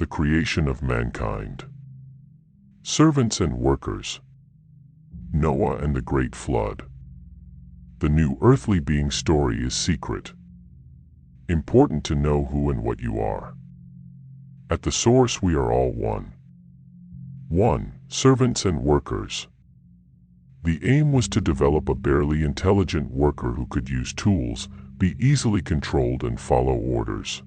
the creation of mankind. Servants and workers. Noah and the Great Flood. The new earthly being story is secret. Important to know who and what you are. At the source we are all one. 1. Servants and workers. The aim was to develop a barely intelligent worker who could use tools, be easily controlled and follow orders.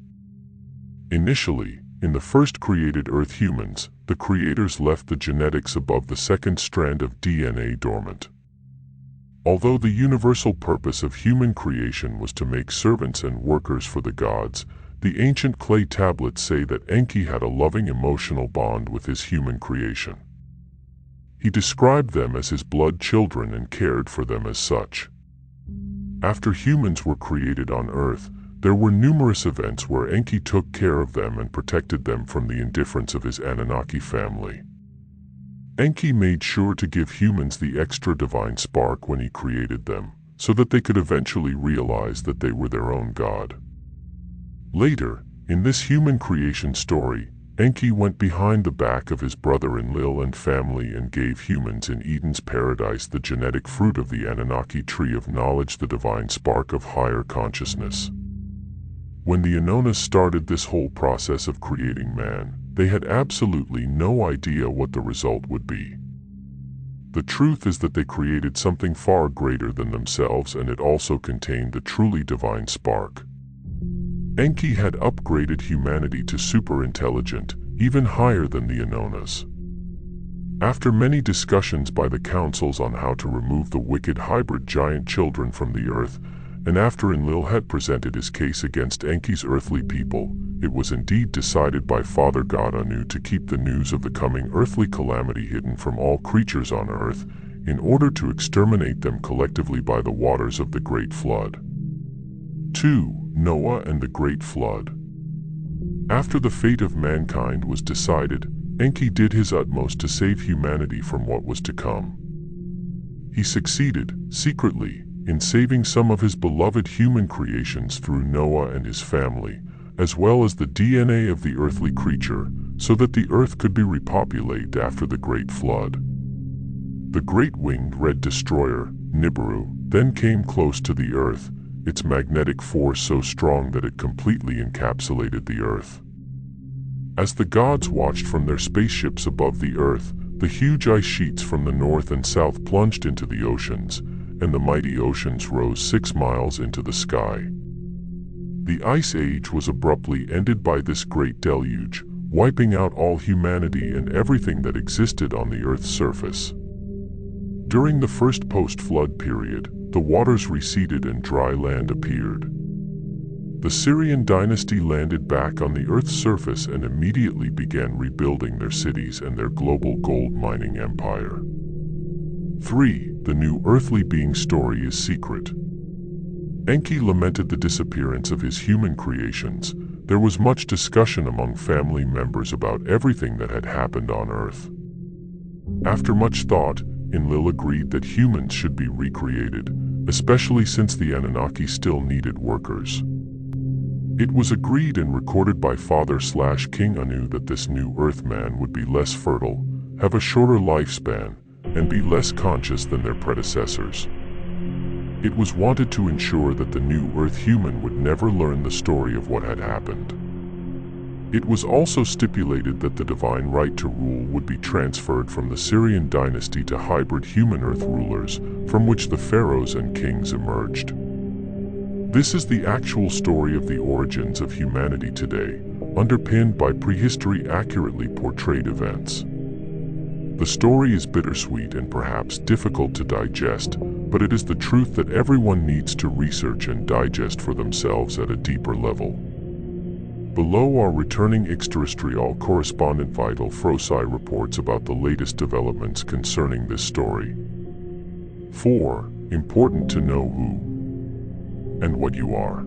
Initially, in the first created Earth humans, the creators left the genetics above the second strand of DNA dormant. Although the universal purpose of human creation was to make servants and workers for the gods, the ancient clay tablets say that Enki had a loving emotional bond with his human creation. He described them as his blood children and cared for them as such. After humans were created on Earth, there were numerous events where Enki took care of them and protected them from the indifference of his Anunnaki family. Enki made sure to give humans the extra divine spark when he created them, so that they could eventually realize that they were their own god. Later, in this human creation story, Enki went behind the back of his brother Enlil and family and gave humans in Eden's paradise the genetic fruit of the Anunnaki tree of knowledge, the divine spark of higher consciousness. When the Anonas started this whole process of creating man, they had absolutely no idea what the result would be. The truth is that they created something far greater than themselves, and it also contained the truly divine spark. Enki had upgraded humanity to super-intelligent, even higher than the Anonas. After many discussions by the councils on how to remove the wicked hybrid giant children from the earth, and after Enlil had presented his case against Enki's earthly people, it was indeed decided by Father God Anu to keep the news of the coming earthly calamity hidden from all creatures on earth, in order to exterminate them collectively by the waters of the Great Flood. 2. Noah and the Great Flood. After the fate of mankind was decided, Enki did his utmost to save humanity from what was to come. He succeeded, secretly, in saving some of his beloved human creations through Noah and his family, as well as the DNA of the earthly creature, so that the earth could be repopulated after the Great Flood. The great winged red destroyer, Nibiru, then came close to the earth, its magnetic force so strong that it completely encapsulated the earth. As the gods watched from their spaceships above the earth, the huge ice sheets from the north and south plunged into the oceans, and the mighty oceans rose 6 miles into the sky. The Ice Age was abruptly ended by this great deluge, wiping out all humanity and everything that existed on the Earth's surface. During the first post-flood period, the waters receded and dry land appeared. The Syrian dynasty landed back on the Earth's surface and immediately began rebuilding their cities and their global gold mining empire. 3. The new earthly being story is secret. Enki lamented the disappearance of his human creations. There was much discussion among family members about everything that had happened on Earth. After much thought, Enlil agreed that humans should be recreated, especially since the Anunnaki still needed workers. It was agreed and recorded by Father/King Anu that this new Earthman would be less fertile, have a shorter lifespan, and be less conscious than their predecessors. It was wanted to ensure that the new Earth human would never learn the story of what had happened. It was also stipulated that the divine right to rule would be transferred from the Syrian dynasty to hybrid human Earth rulers, from which the pharaohs and kings emerged. This is the actual story of the origins of humanity today, underpinned by prehistory accurately portrayed events. The story is bittersweet and perhaps difficult to digest, but it is the truth that everyone needs to research and digest for themselves at a deeper level. Below are returning extraterrestrial correspondent Vital Froci reports about the latest developments concerning this story. 4. Important to know who and what you are.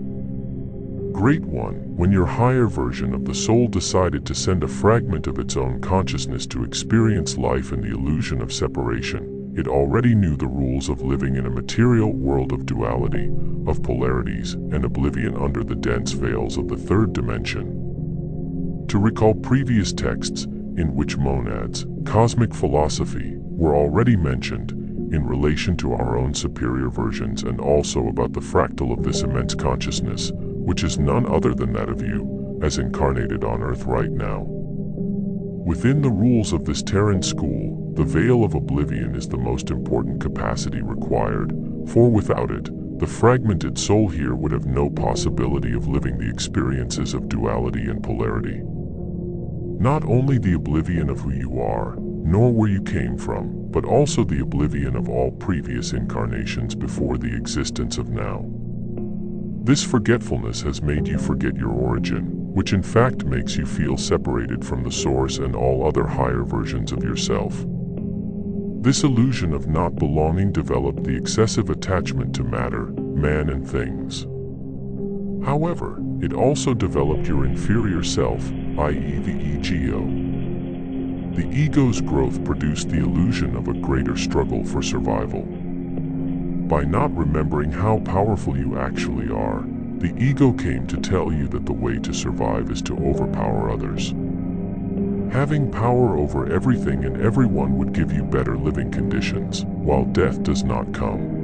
Great One, when your higher version of the soul decided to send a fragment of its own consciousness to experience life in the illusion of separation, it already knew the rules of living in a material world of duality, of polarities, and oblivion under the dense veils of the third dimension. to recall previous texts in which monads, cosmic philosophy, were already mentioned in relation to our own superior versions, and also about the fractal of this immense consciousness, which is none other than that of you, as incarnated on Earth right now. Within the rules of this Terran school, the veil of oblivion is the most important capacity required, for without it, the fragmented soul here would have no possibility of living the experiences of duality and polarity. Not only the oblivion of who you are, nor where you came from, but also the oblivion of all previous incarnations before the existence of now. This forgetfulness has made you forget your origin, which in fact makes you feel separated from the source and all other higher versions of yourself. This illusion of not belonging developed the excessive attachment to matter, man and things. However, it also developed your inferior self, i.e. the ego. The ego's growth produced the illusion of a greater struggle for survival. By not remembering how powerful you actually are, the ego came to tell you that the way to survive is to overpower others. Having power over everything and everyone would give you better living conditions, while death does not come.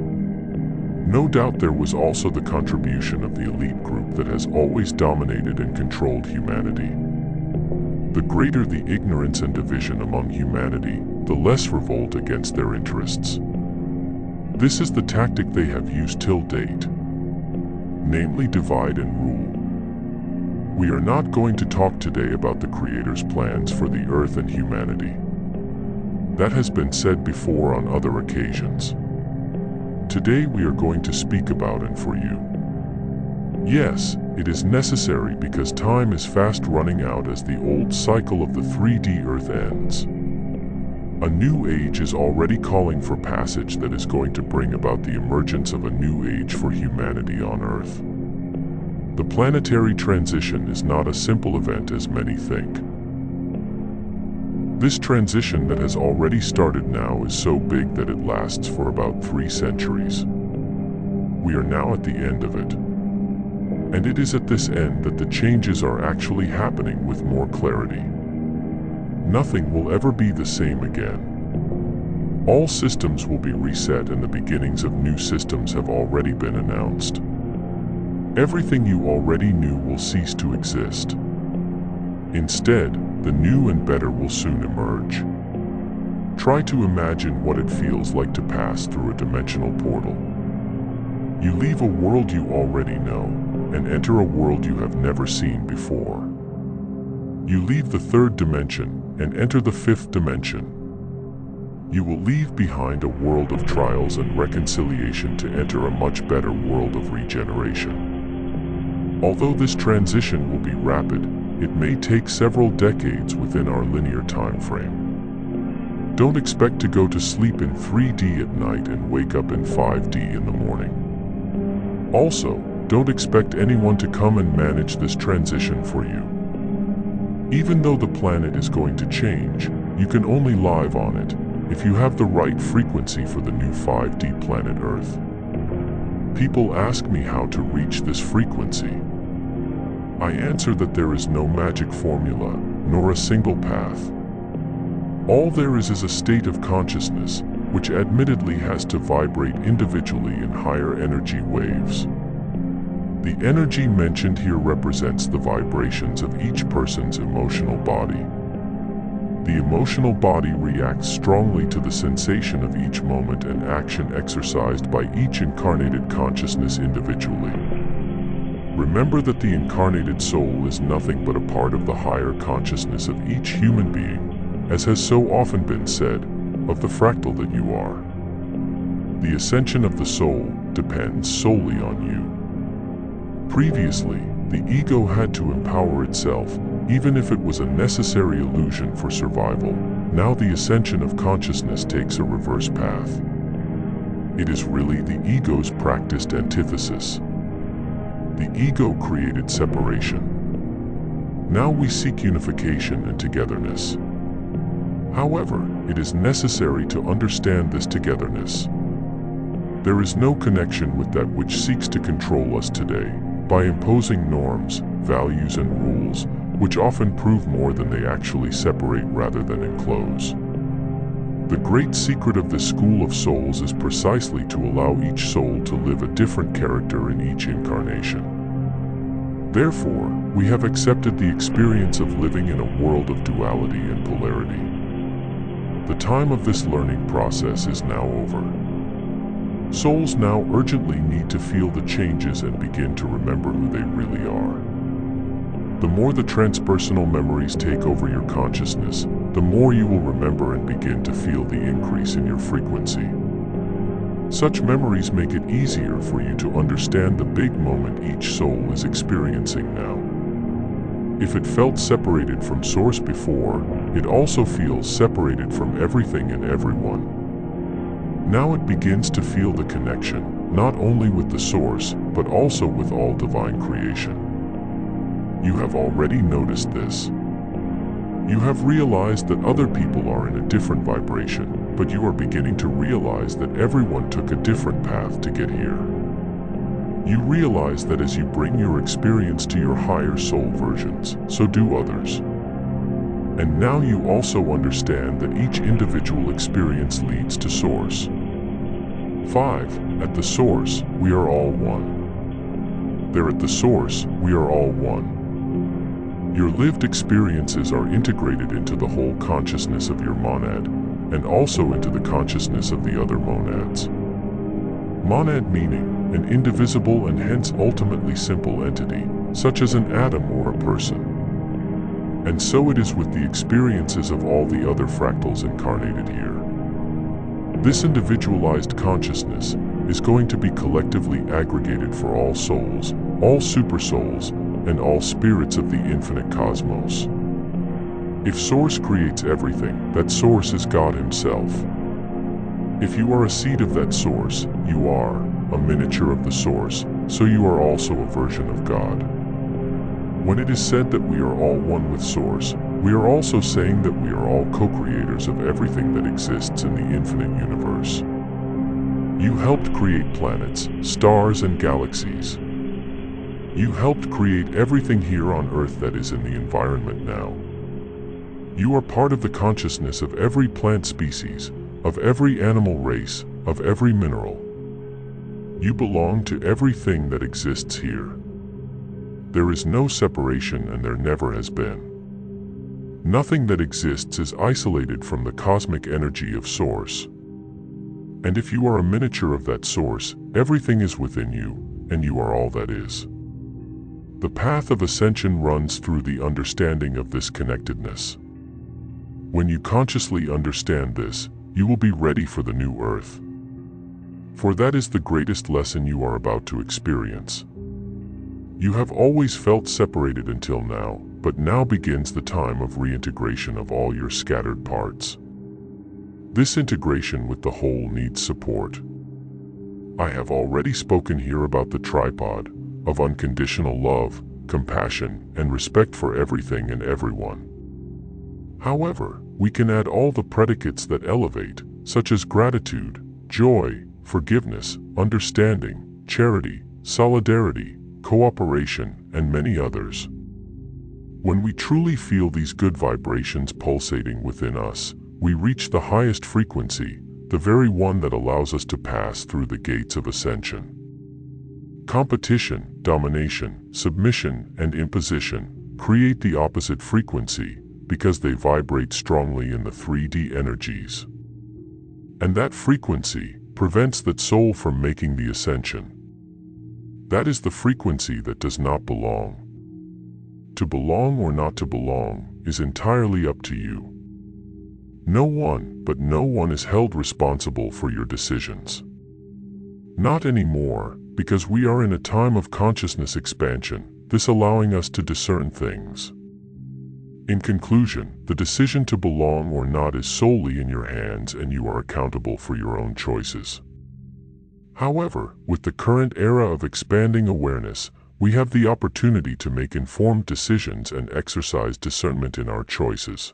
No doubt there was also the contribution of the elite group that has always dominated and controlled humanity. The greater the ignorance and division among humanity, the less revolt against their interests. This is the tactic they have used till date, namely divide and rule. We are not going to talk today about the Creator's plans for the earth and humanity. That has been said before on other occasions. Today we are going to speak about and for you. Yes, it is necessary because time is fast running out as the old cycle of the 3D Earth ends. A new age is already calling for passage that is going to bring about the emergence of a new age for humanity on Earth. The planetary transition is not a simple event as many think. This transition that has already started now is so big that it lasts for about 3 centuries. We are now at the end of it. And it is at this end that the changes are actually happening with more clarity. Nothing will ever be the same again. All systems will be reset and the beginnings of new systems have already been announced. Everything you already knew will cease to exist. Instead, the new and better will soon emerge. Try to imagine what it feels like to pass through a dimensional portal. You leave a world you already know, and enter a world you have never seen before. You leave the 3rd dimension, and enter the 5th dimension. You will leave behind a world of trials and reconciliation to enter a much better world of regeneration. Although this transition will be rapid, it may take several decades within our linear time frame. Don't expect to go to sleep in 3D at night and wake up in 5D in the morning. Also, don't expect anyone to come and manage this transition for you. Even though the planet is going to change, you can only live on it if you have the right frequency for the new 5D planet Earth. People ask me how to reach this frequency. I answer that there is no magic formula, nor a single path. All there is a state of consciousness, which admittedly has to vibrate individually in higher energy waves. The energy mentioned here represents the vibrations of each person's emotional body. The emotional body reacts strongly to the sensation of each moment and action exercised by each incarnated consciousness individually. Remember that the incarnated soul is nothing but a part of the higher consciousness of each human being, as has so often been said, of the fractal that you are. The ascension of the soul depends solely on you. Previously, the ego had to empower itself, even if it was a necessary illusion for survival. Now the ascension of consciousness takes a reverse path. It is really the ego's practiced antithesis. The ego created separation. Now we seek unification and togetherness. However, it is necessary to understand this togetherness. There is no connection with that which seeks to control us today, by imposing norms, values and rules, which often prove more than they actually separate rather than enclose. The great secret of this school of souls is precisely to allow each soul to live a different character in each incarnation. Therefore, we have accepted the experience of living in a world of duality and polarity. The time of this learning process is now over. Souls now urgently need to feel the changes and begin to remember who they really are. The more the transpersonal memories take over your consciousness, the more you will remember and begin to feel the increase in your frequency. Such memories make it easier for you to understand the big moment each soul is experiencing now. If it felt separated from Source before, it also feels separated from everything and everyone. Now it begins to feel the connection, not only with the Source, but also with all divine creation. You have already noticed this. You have realized that other people are in a different vibration, but you are beginning to realize that everyone took a different path to get here. You realize that as you bring your experience to your higher soul versions, so do others. And now you also understand that each individual experience leads to Source. 5. At the Source, we are all one. There at the Source, we are all one. Your lived experiences are integrated into the whole consciousness of your monad, and also into the consciousness of the other monads. Monad meaning an indivisible and hence ultimately simple entity, such as an atom or a person. And so it is with the experiences of all the other fractals incarnated here. This individualized consciousness is going to be collectively aggregated for all souls, all supersouls, and all spirits of the infinite cosmos. If Source creates everything, that Source is God Himself. If you are a seed of that Source, you are a miniature of the Source, so you are also a version of God. When it is said that we are all one with Source, we are also saying that we are all co-creators of everything that exists in the infinite universe. You helped create planets, stars, and galaxies. You helped create everything here on Earth that is in the environment now. You are part of the consciousness of every plant species, of every animal race, of every mineral. You belong to everything that exists here. There is no separation, and there never has been. Nothing that exists is isolated from the cosmic energy of Source. And if you are a miniature of that Source, everything is within you, and you are all that is. The path of ascension runs through the understanding of this connectedness. When you consciously understand this, you will be ready for the new Earth. For that is the greatest lesson you are about to experience. You have always felt separated until now, but now begins the time of reintegration of all your scattered parts. This integration with the whole needs support. I have already spoken here about the tripod of unconditional love, compassion, and respect for everything and everyone. However, we can add all the predicates that elevate, such as gratitude, joy, forgiveness, understanding, charity, solidarity, cooperation, and many others. When we truly feel these good vibrations pulsating within us, we reach the highest frequency, the very one that allows us to pass through the gates of ascension. Competition, domination, submission, and imposition create the opposite frequency because they vibrate strongly in the 3D energies. And that frequency prevents that soul from making the ascension. That is the frequency that does not belong. To belong or not to belong is entirely up to you. No one, but no one is held responsible for your decisions. Not anymore, because we are in a time of consciousness expansion, this allowing us to discern things. In conclusion, the decision to belong or not is solely in your hands, and you are accountable for your own choices. However, with the current era of expanding awareness, we have the opportunity to make informed decisions and exercise discernment in our choices.